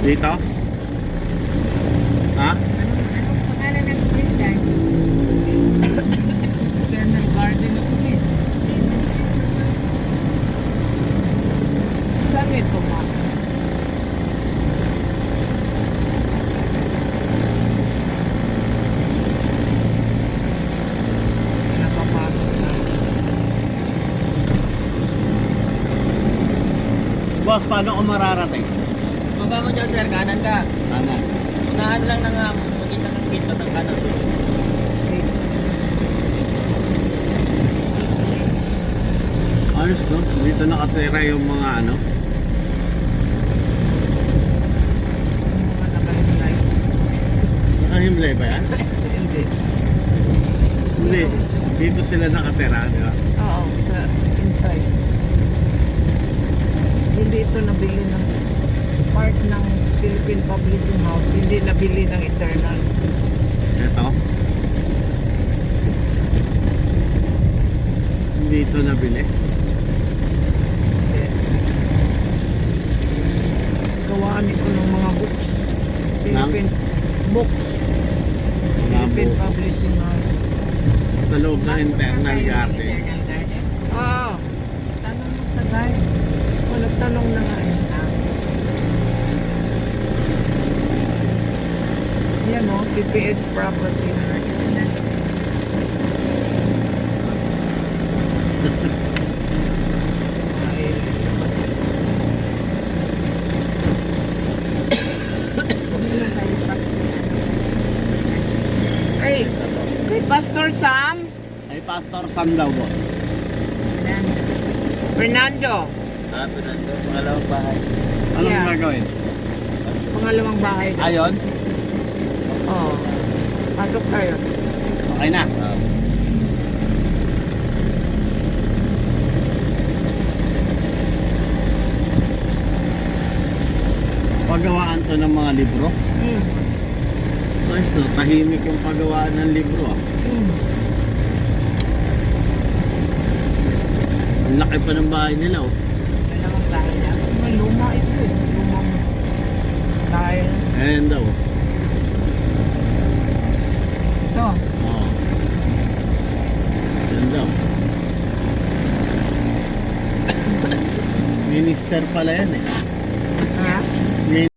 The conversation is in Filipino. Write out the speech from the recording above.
Dito? Ha? Anong pangalan ng street dyan? Eternal Garden of Peace. Saan ito ma? Napapasok na. Boss, paano ko mararating? Baba mo dyan, sir. Kanan ka. Kanan. Unahan lang ng magkita ng pista ng kanan. Ayos to. Dito nakatira yung mga ano. Mga nakalimlay. Nakahimlay ba yan? Hindi. Hindi. Dito sila nakatira, di ba? Oo, sa inside. Hindi ito nabili ng part ng Philippine Publishing House. Hindi nabili ng Eternal. Ito. Hindi ito nabili. Gawaan ito ng mga books. Philippine books. Philippine Publishing House. Sa loob ng internal garden. Oo. Tanong mo sa guy. O, nagtanong na nga eh. Yan o, PPH property. Ay, kay Pastor Sam. Ay, Pastor Sam daw, boss. Fernando. Fernando. Pangalawang bahay. Anong Yeah. gagawin? Pangalawang bahay. Ayon? Oo. Pasok tayo. Okay na. Paggawaan to ng mga libro. Hmm. Ayos to, tahimik yung paggawaan ng libro. Hmm. Ang laki pa ng bahay nila, oh. Dalawang bahay na. May luma ito eh. Lumang style. Ayan daw. Ito. Oo. Ayan daw. Minister pala yan, eh.